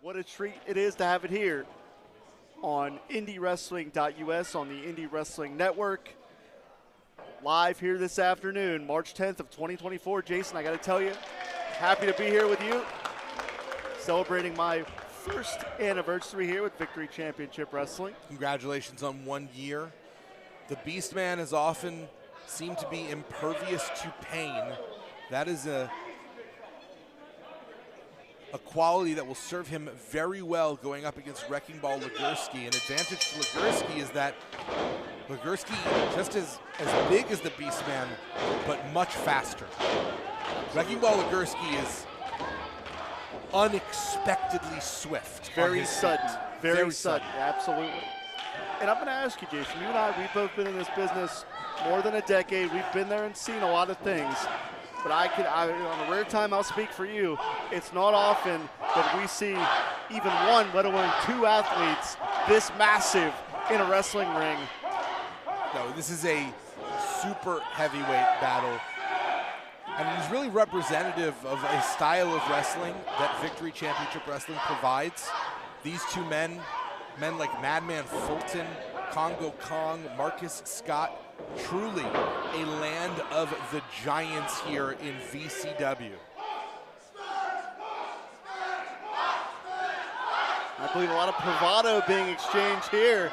what a treat it is to have it here on IndyWrestling.us on the Indie Wrestling Network. Live here this afternoon, March 10th of 2024. Jason, I got to tell you, happy to be here with you, celebrating my first anniversary here with Victory Championship Wrestling. Congratulations on 1 year. The Beastman has often seemed to be impervious to pain. That is a quality that will serve him very well going up against Wrecking Ball Legursky. An advantage to Legursky is that Legursky just as big as the Beastman, but much faster. Wrecking Ball Legursky is unexpectedly swift. Very sudden. Very sudden, absolutely. And I'm going to ask you, Jason, you and I, we've both been in this business more than a decade. We've been there and seen a lot of things. But on a rare time, I'll speak for you. It's not often that we see even one, let alone two athletes this massive in a wrestling ring. No, this is a super heavyweight battle. And it is really representative of a style of wrestling that Victory Championship Wrestling provides. These two men like Madman Fulton, Congo Kong, Marcus Scott, truly a land of the giants here in VCW. I believe a lot of bravado being exchanged here.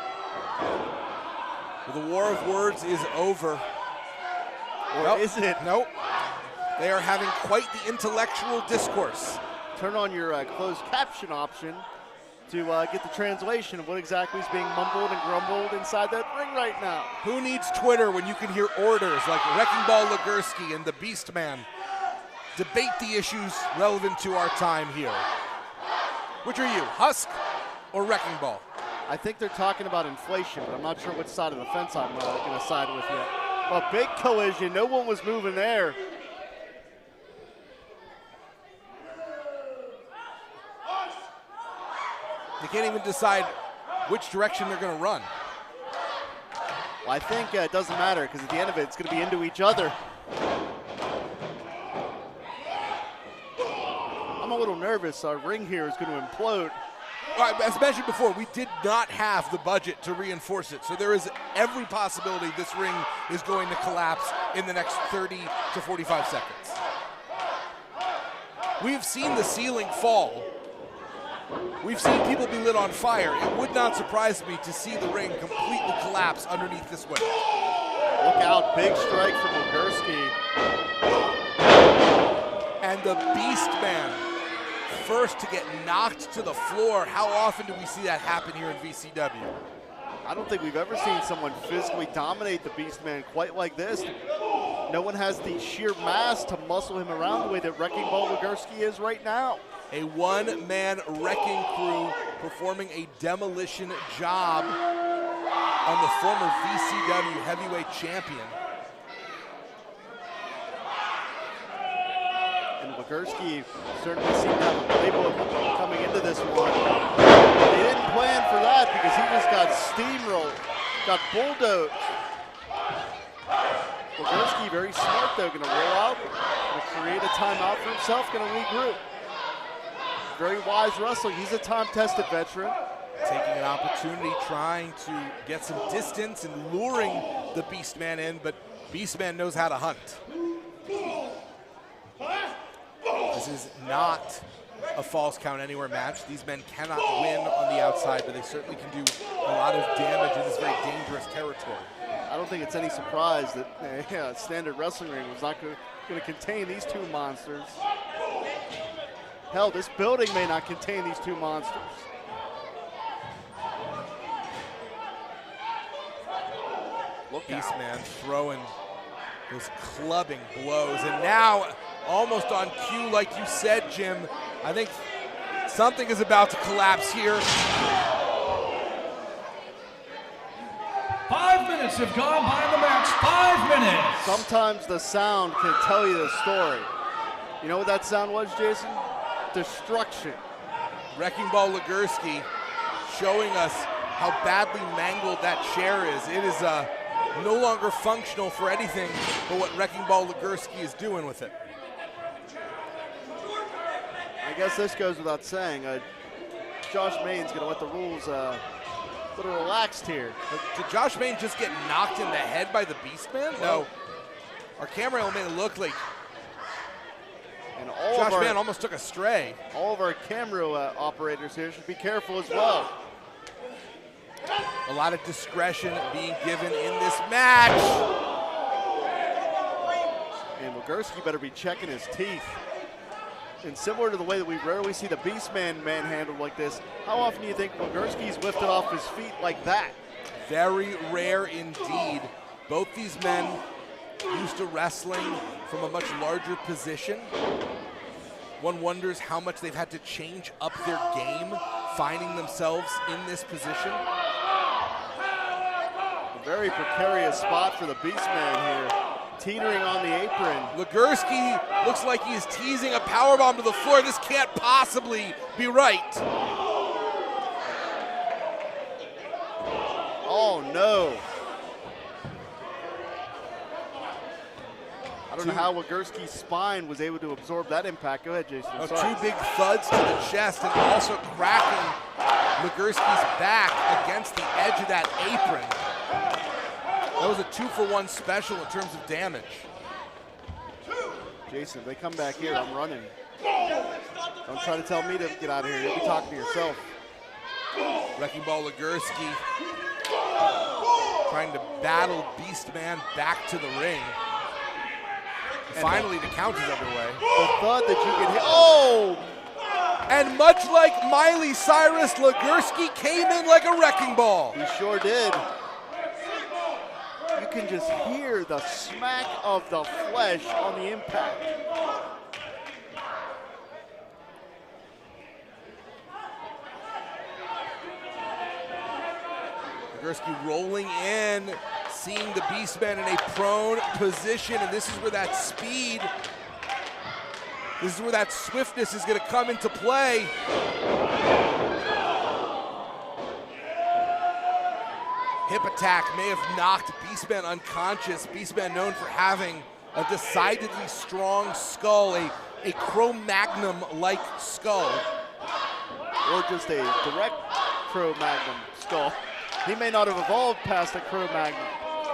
The war of words is over. Or is it? Nope. They are having quite the intellectual discourse. Turn on your closed caption option to get the translation of what exactly is being mumbled and grumbled inside that ring right now. Who needs Twitter when you can hear orders like Wrecking Ball Legursky and the Beastman debate the issues relevant to our time here? Which are you, Husk or Wrecking Ball? I think they're talking about inflation, but I'm not sure which side of the fence I'm going to side with yet. A big collision. No one was moving there. They can't even decide which direction they're going to run. Well, I think it doesn't matter because at the end of it, it's going to be into each other. I'm a little nervous. Our ring here is going to implode. As mentioned before, we did not have the budget to reinforce it, so there is every possibility this ring is going to collapse in the next 30 to 45 seconds. We've seen the ceiling fall. We've seen people be lit on fire. It would not surprise me to see the ring completely collapse underneath this weight. Look out, big strike from Legursky. And the Beastman, first to get knocked to the floor. How often do we see that happen here in VCW? I don't think we've ever seen someone physically dominate the Beastman quite like this. No one has the sheer mass to muscle him around the way that Wrecking Ball Legursky is right now. A one-man wrecking crew performing a demolition job on the former VCW heavyweight champion. And Legursky certainly seemed to have a playbook coming into this one. They didn't plan for that because he just got steamrolled, got bulldozed. Legursky, very smart though, going to roll out, going to create a timeout for himself, going to regroup. Very wise wrestling. He's a time-tested veteran. Taking an opportunity, trying to get some distance and luring the Beastman in, but Beastman knows how to hunt. This is not a false count anywhere match. These men cannot win on the outside, but they certainly can do a lot of damage in this very dangerous territory. I don't think it's any surprise that a standard wrestling ring was not going to contain these two monsters. Hell, this building may not contain these two monsters. Look out. Beastman throwing those clubbing blows, and now almost on cue, like you said, Jim, I think something is about to collapse here. 5 minutes have gone by in the match. 5 minutes. Sometimes the sound can tell you the story. You know what that sound was, Jason? Destruction. Wrecking Ball Legursky showing us how badly mangled that chair is. It is no longer functional for anything but what Wrecking Ball Legursky is doing with it. I guess this goes without saying. Josh Main's going to let the rules a little relaxed here. Did Josh Main just get knocked in the head by the Beastman? No. Our camera made it look like And Josh Mann almost took a stray. All of our camera operators here should be careful as well. A lot of discretion being given in this match. And Legursky better be checking his teeth. And similar to the way that we rarely see the Beastman manhandled like this, how often do you think Legursky's lifted off his feet like that? Very rare indeed. Both these men used to wrestling from a much larger position. One wonders how much they've had to change up their game, finding themselves in this position. A very precarious spot for the Beastman here, teetering on the apron. Legursky looks like he is teasing a powerbomb to the floor. This can't possibly be right. Oh no. I don't know how Legursky's spine was able to absorb that impact. Go ahead, Jason. Two big thuds to the chest and also cracking Legursky's back against the edge of that apron. That was a 2-for-1 special in terms of damage. Jason, if they come back here, I'm running. Don't try to tell me to get out of here. You'll be talking to yourself. Wrecking Ball Legursky trying to battle Beastman back to the ring. Finally, the count is underway. The thud that you can hit. Oh! And much like Miley Cyrus, Legursky came in like a wrecking ball. He sure did. You can just hear the smack of the flesh on the impact. Legursky rolling in, seeing the Beastman in a prone position, and this is where that speed, this is where that swiftness is going to come into play. Hip attack may have knocked Beastman unconscious. Beastman known for having a decidedly strong skull, a Cro-Magnum-like skull. Or just a direct Cro-Magnum skull. He may not have evolved past a Cro-Magnon.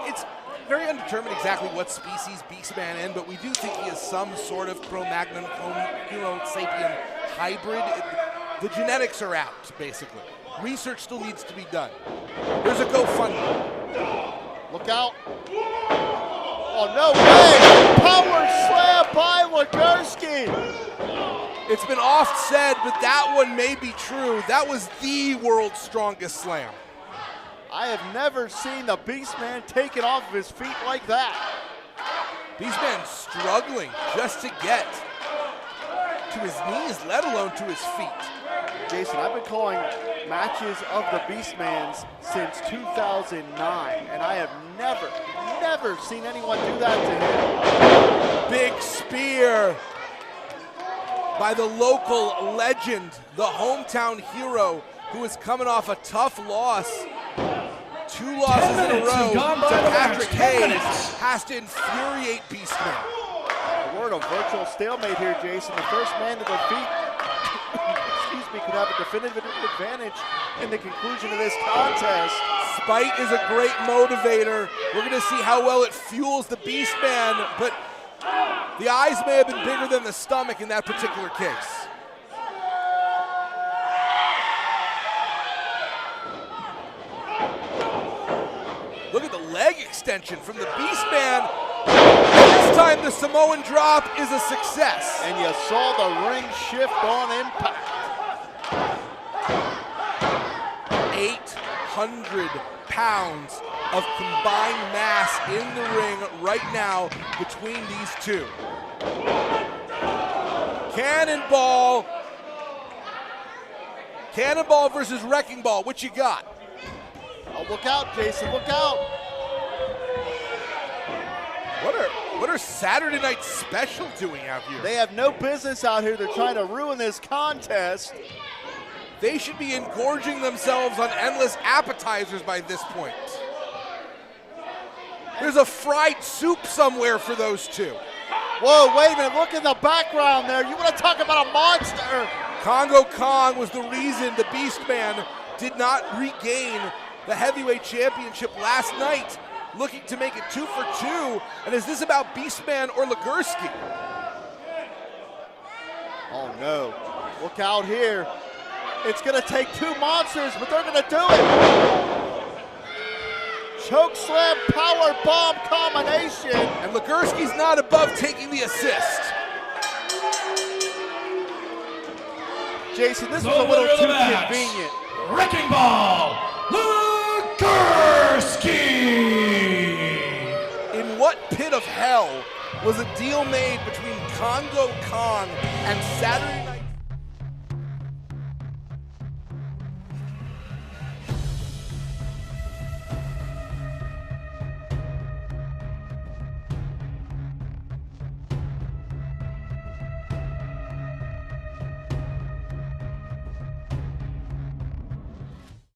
It's very undetermined exactly what species Beastman in, but we do think he is some sort of Cro-Magnon, Homo sapien hybrid. The genetics are out, basically. Research still needs to be done. There's a GoFundMe. Look out. Oh, no way! Power slam by Legursky! It's been oft said, but that one may be true. That was the world's strongest slam. I have never seen the Beastman taken off of his feet like that. Beastman struggling just to get to his knees, let alone to his feet. Jason, I've been calling matches of the Beastmans since 2009, and I have never seen anyone do that to him. Big spear by the local legend, the hometown hero, who is coming off a tough loss. 2 losses in a row to Patrick Hayes has to infuriate Beastman. A word of virtual stalemate here, Jason. The first man to defeat, excuse me, could have a definitive advantage in the conclusion of this contest. Spite is a great motivator. We're going to see how well it fuels the Beastman, but the eyes may have been bigger than the stomach in that particular case. Look at the leg extension from the Beastman. This time the Samoan drop is a success. And you saw the ring shift on impact. 800 pounds of combined mass in the ring right now between these two. Cannonball. Cannonball versus Wrecking Ball. What you got? Oh, look out, Jason, look out. What are Saturday Night Special doing out here? They have no business out here. They're trying to ruin this contest. They should be engorging themselves on endless appetizers by this point. There's a fried soup somewhere for those two. Whoa, wait a minute, look in the background there. You want to talk about a monster Congo Kong was the reason the Beastman did not regain the heavyweight championship last night, looking to make it 2 for 2. And is this about Beastman or Legursky? Oh no, look out here. It's gonna take two monsters, but they're gonna do it. Choke slam, power bomb combination. And Legursky's not above taking the assist. Jason, this was a little too convenient. Wrecking Ball Legursky! In what pit of hell was a deal made between Congo Kong and Saturday Night